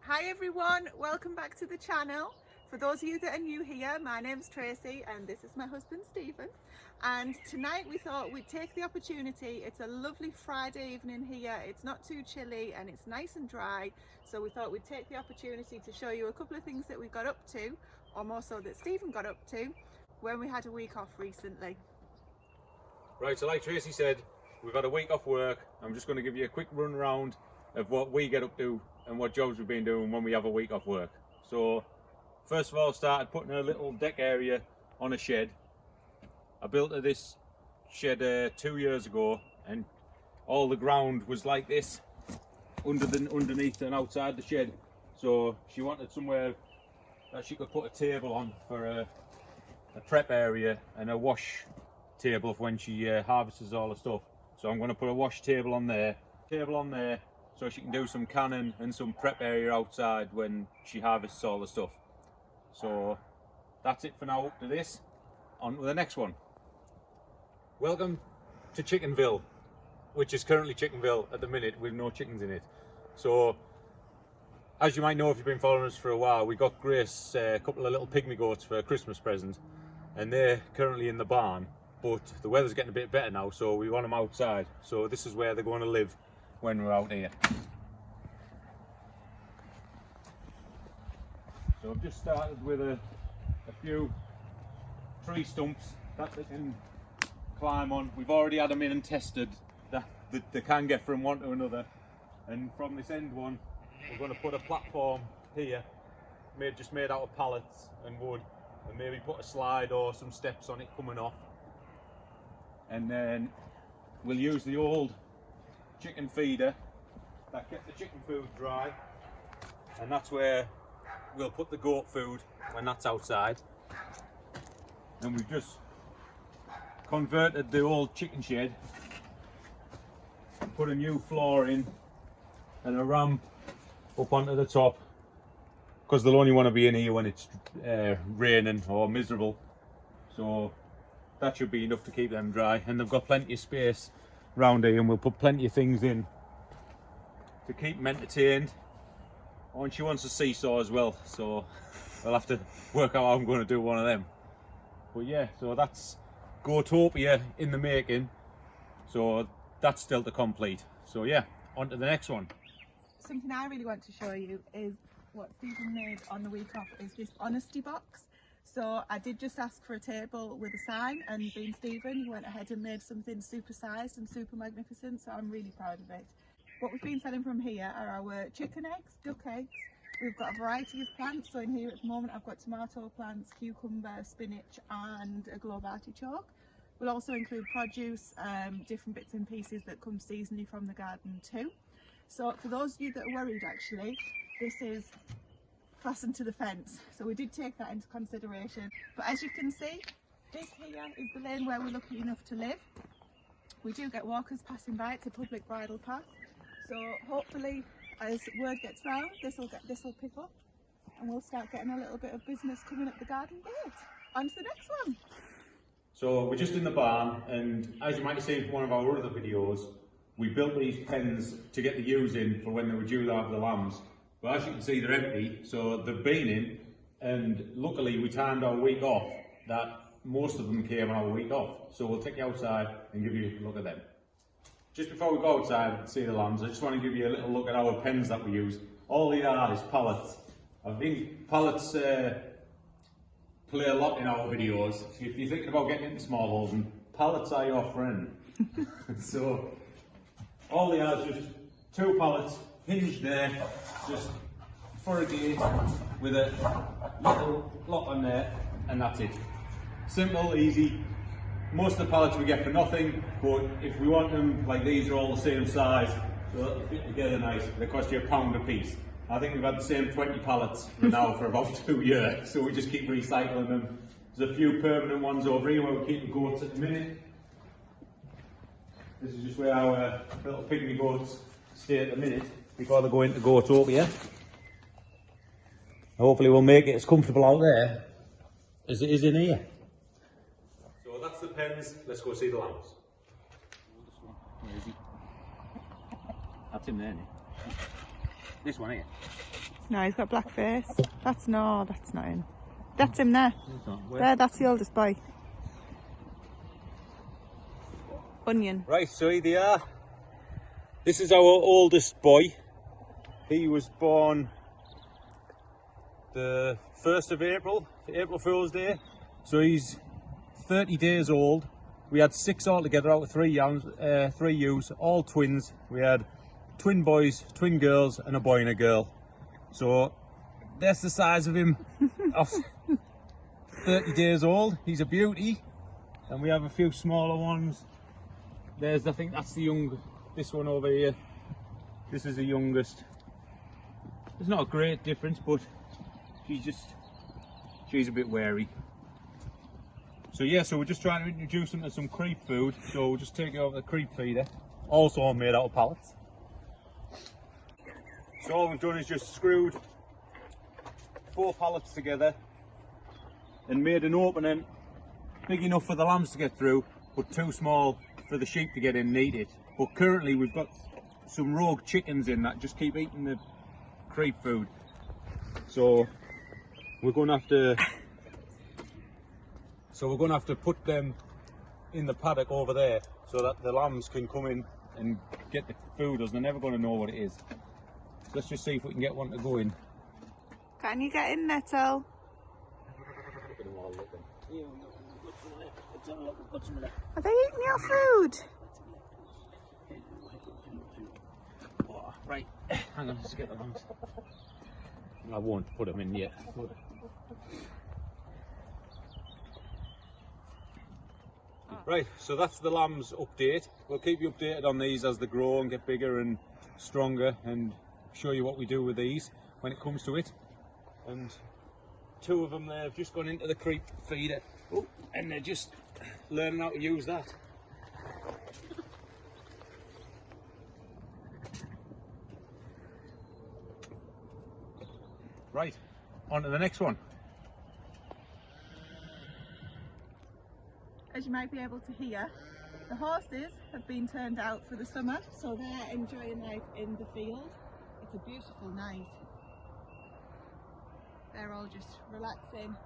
Hi everyone, welcome back to the channel. For those of you that are new here, my name's Tracy and this is my husband Stephen. And tonight we thought we'd take the opportunity. It's a lovely Friday evening here. It's not too chilly and it's nice and dry. So we thought we'd take the opportunity to show you a couple of things that we got up to, or more so that Stephen got up to, when we had a week off recently. Right, so like Tracy said, we've had a week off work. I'm just going to give you a quick run around of what we get up to and what jobs we've been doing when we have a week off work. So first of all, started putting a little deck area on a shed. I built this shed 2 years ago, and all the ground was like this underneath and outside the shed. So she wanted somewhere that she could put a table on for a prep area and a wash table for when she harvests all the stuff. So I'm going to put a wash table on there, so she can do some canning and some prep area outside when she harvests all the stuff. So that's it for now up to this. On to the next one. Welcome to Chickenville, which is currently Chickenville at the minute with no chickens in it. So as you might know if you've been following us for a while, we got Grace a couple of little pygmy goats for a Christmas present, and they're currently in the barn, but the weather's getting a bit better now, so we want them outside. So this is where they're going to live when we're out here. So I've just started with a few tree stumps that they can climb on. We've already had them in and tested that they can get from one to another, and from this end one we're going to put a platform here made out of pallets and wood, and maybe put a slide or some steps on it coming off, and then we'll use the old chicken feeder that kept the chicken food dry, and that's where we'll put the goat food when that's outside. And we've just converted the old chicken shed, put a new floor in and a ramp up onto the top, because they'll only want to be in here when it's raining or miserable. So that should be enough to keep them dry, and they've got plenty of space round here, and we'll put plenty of things in to keep them entertained. Oh, and she wants a seesaw as well, so I'll have to work out how I'm going to do one of them. But yeah, so that's Goatopia in the making, so that's still to complete. So yeah, on to the next one. Something I really want to show you is what Stephen made on the week off, is this honesty box. So I did just ask for a table with a sign, and being Stephen, he went ahead and made something super sized and super magnificent, so I'm really proud of it. What we've been selling from here are our chicken eggs, duck eggs. We've got a variety of plants, so in here at the moment I've got tomato plants, cucumber, spinach and a globe artichoke. We'll also include produce, different bits and pieces that come seasonally from the garden too. So for those of you that are worried, actually, this is fastened to the fence, so we did take that into consideration. But as you can see, this here is the lane where we're lucky enough to live. We do get walkers passing by. It's a public bridle path, so hopefully as word gets round, this will pick up and we'll start getting a little bit of business coming up the garden gate. On to the next one. So we're just in the barn, and as you might have seen from one of our other videos, we built these pens to get the ewes in for when they were due to have the lambs. But as you can see, they're empty, so they've been in, and luckily we timed our week off that most of them came on our week off. So we'll take you outside and give you a look at them. Just before we go outside and see the lambs, I just want to give you a little look at our pens that we use. All they are is pallets. I think pallets play a lot in our videos. If you're thinking about getting into smallholding, pallets are your friend. So all they are is just 2 pallets hinged there, just for a gate with a little lock on there, and that's it. Simple, easy. Most of the pallets we get for nothing, but if we want them, like these are all the same size, so they'll fit together nice. They cost you £1 a piece. I think we've had the same 20 pallets now for about 2 years, so we just keep recycling them. There's a few permanent ones over here where we're keeping goats at the minute. This is just where our little pygmy goats stay at the minute before they go into Goatopia. Hopefully we'll make it as comfortable out there as it is in here. So that's the pens. Let's go see the lambs. Where is he? That's him there, isn't he? This one here. No, he's got a black face. That's not him. That's him there. There, that's the oldest boy. Onion. Right, so here they are. This is our oldest boy. He was born the 1st of April, April Fool's Day. So he's 30 days old. We had 6 altogether out of 3 ewes, all twins. We had twin boys, twin girls, and a boy and a girl. So that's the size of him. Of 30 days old. He's a beauty. And we have a few smaller ones. I think that's the young. This one over here. This is the youngest. There's not a great difference, but she's a bit wary. So yeah, so we're just trying to introduce them to some creep food. So we'll just take it over the creep feeder, also made out of pallets. So all we've done is just screwed 4 pallets together and made an opening big enough for the lambs to get through, but too small for the sheep to get in and eat it. But currently we've got some rogue chickens in that just keep eating the creep food. So we're going to have to put them in the paddock over there so that the lambs can come in and get the food, as they're never going to know what it is. So let's just see if we can get one to go in. Can you get in, Nettle? Are they eating your food? Oh, right, hang on, let's get the lambs. I won't put them in yet. Right, so that's the lambs update. We'll keep you updated on these as they grow and get bigger and stronger, and show you what we do with these when it comes to it. And 2 of them there have just gone into the creep feeder, and they're just learning how to use that. Right, on to the next one. As you might be able to hear, the horses have been turned out for the summer, so they're enjoying life in the field. It's a beautiful night. They're all just relaxing,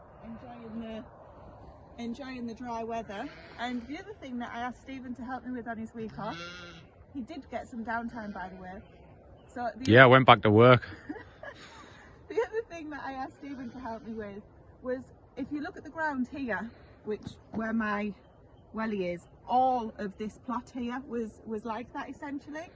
enjoying the dry weather. And the other thing that I asked Stephen to help me with on his week off, he did get some downtime, by the way. So I went back to work. The other thing that I asked Stephen to help me with was, if you look at the ground here, where my welly is, all of this plot here was like that essentially.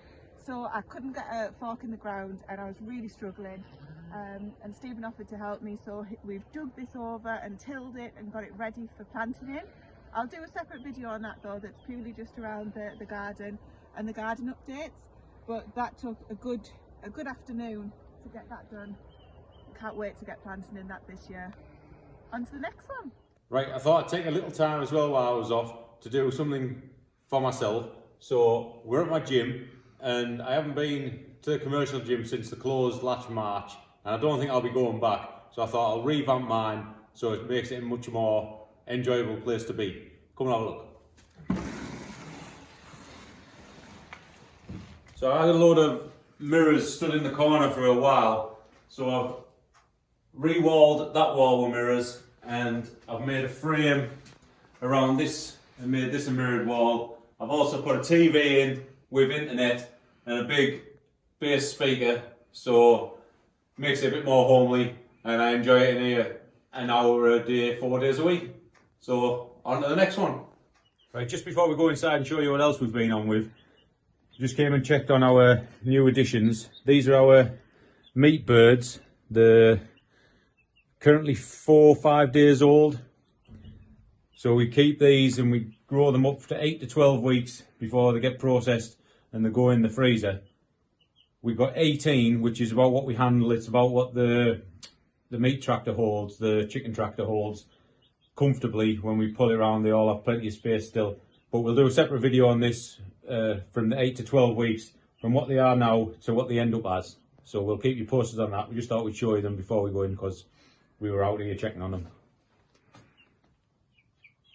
So I couldn't get a fork in the ground and I was really struggling. And Stephen offered to help me, so we've dug this over and tilled it and got it ready for planting in. I'll do a separate video on that though, that's purely just around the garden and the garden updates. But that took a good afternoon to get that done. Can't wait to get planting in that this year. On to the next one. Right, I thought I'd take a little time as well while I was off to do something for myself. So we're at my gym, and I haven't been to the commercial gym since the closed last March, and I don't think I'll be going back. So I thought I'll revamp mine so it makes it a much more enjoyable place to be. Come and have a look. So I had a load of mirrors stood in the corner for a while, so I've re-walled that wall with mirrors, and I've made a frame around this and made this a mirrored wall. I've also put a TV in with internet and a big bass speaker, so it makes it a bit more homely, and I enjoy it in here an hour a day, 4 days a week. So on to the next one. Right, just before we go inside and show you what else we've been on with, just came and checked on our new additions. These are our meat birds. They're currently 4 or 5 days old. So we keep these and we grow them up to 8 to 12 weeks before they get processed and they go in the freezer. We've got 18, which is about what we handle. It's about what the meat tractor holds, the chicken tractor holds comfortably. When we pull it around, they all have plenty of space still. But we'll do a separate video on this from the 8 to 12 weeks, from what they are now to what they end up as. So we'll keep you posted on that. We just thought we'd show you them before we go in because we were out here checking on them.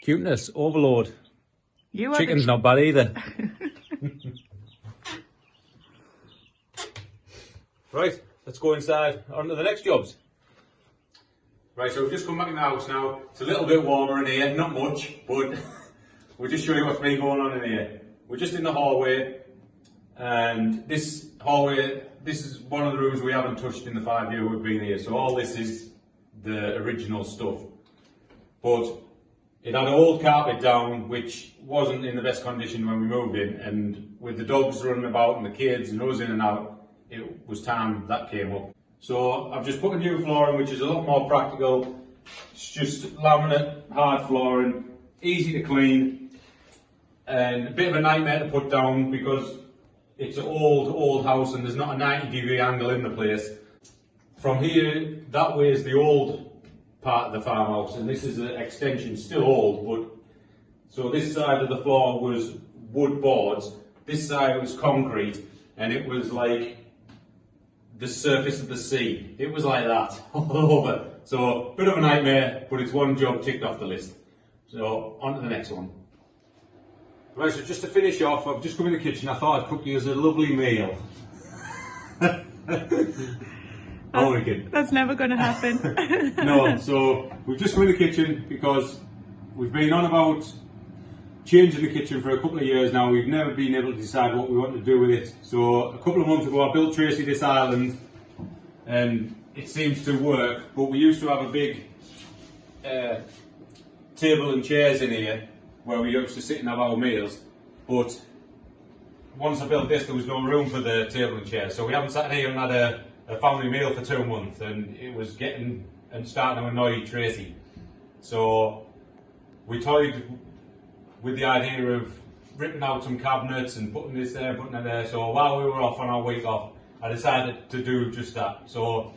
Cuteness overload. Chicken's not bad either. Right, let's go inside on to the next jobs. Right, so we've just come back in the house now. It's a little bit warmer in here, not much, but we'll just show you what's been going on in here. We're just in the hallway, and this hallway, this is one of the rooms we haven't touched in the 5 years we've been here. So all this is the original stuff. But it had old carpet down, which wasn't in the best condition when we moved in, and with the dogs running about and the kids and us in and out, it was time that came up. So I've just put a new flooring, which is a lot more practical. It's just laminate, hard flooring, easy to clean, and a bit of a nightmare to put down because it's an old house and there's not a 90-degree angle in the place. From here, that way is the old part of the farmhouse, and this is an extension, still old, but so this side of the floor was wood boards, this side was concrete, and it was like the surface of the sea. It was like that all over. So, bit of a nightmare, but it's one job ticked off the list. So, on to the next one. Right, so just to finish off, I've just come in the kitchen. I thought I'd cook you as a lovely meal. That's never going to happen. No, so we've just come in the kitchen because we've been on about changing the kitchen for a couple of years now. We've never been able to decide what we want to do with it. So a couple of months ago I built Tracy this island and it seems to work, but we used to have a big table and chairs in here where we used to sit and have our meals, but once I built this there was no room for the table and chairs, so we haven't sat here and had a family meal for 2 months, and it was getting and starting to annoy Tracy. So we toyed with the idea of ripping out some cabinets and putting this there, putting it there. So while we were off on our week off, I decided to do just that. So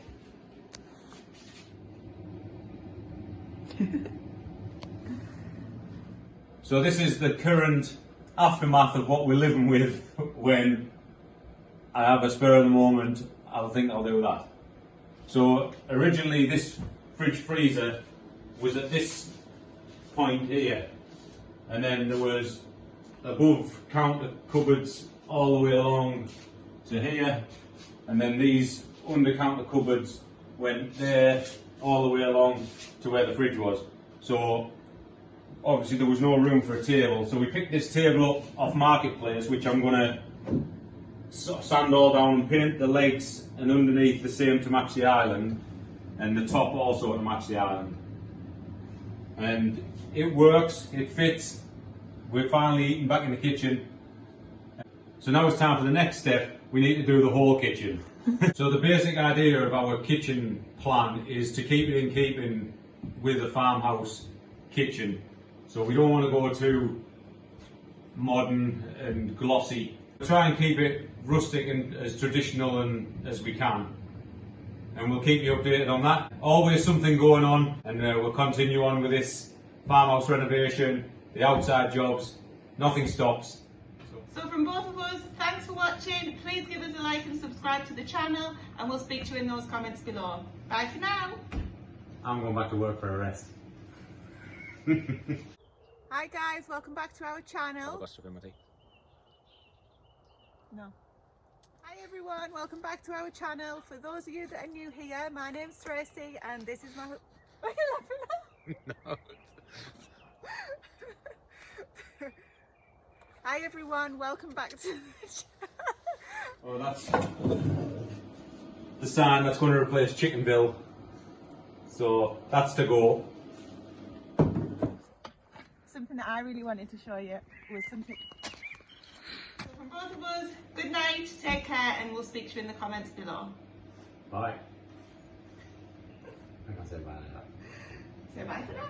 so this is the current aftermath of what we're living with. When I have a spur of the moment, I'll think I'll do that. So originally this fridge freezer was at this point here, and then there was above counter cupboards all the way along to here, and then these under counter cupboards went there all the way along to where the fridge was. So obviously there was no room for a table, so we picked this table up off Marketplace, which I'm going to sand all down and paint the legs and underneath the same to match the island, and the top also to match the island. And it works, it fits. We're finally eating back in the kitchen. So now it's time for the next step. We need to do the whole kitchen. So the basic idea of our kitchen plan is to keep it in keeping with the farmhouse kitchen. So we don't want to go too modern and glossy. Try and keep it rustic and as traditional as we can. And we'll keep you updated on that. Always something going on, and we'll continue on with this farmhouse renovation, the outside jobs. Nothing stops. So from both of us, thanks for watching. Please give us a like and subscribe to the channel, and we'll speak to you in those comments below. Bye for now. I'm going back to work for a rest. Hi guys, welcome back to our channel. No. Hi everyone, welcome back to our channel. For those of you that are new here, my name's Tracy and this is my... What are you laughing at? No. Hi everyone, welcome back to the channel. Oh, that's the sign that's going to replace Chickenville. So that's to go. Something that I really wanted to show you was something... So from both of us, good night, take care, and we'll speak to you in the comments below. Bye. I can't say bye like that. Say bye for now.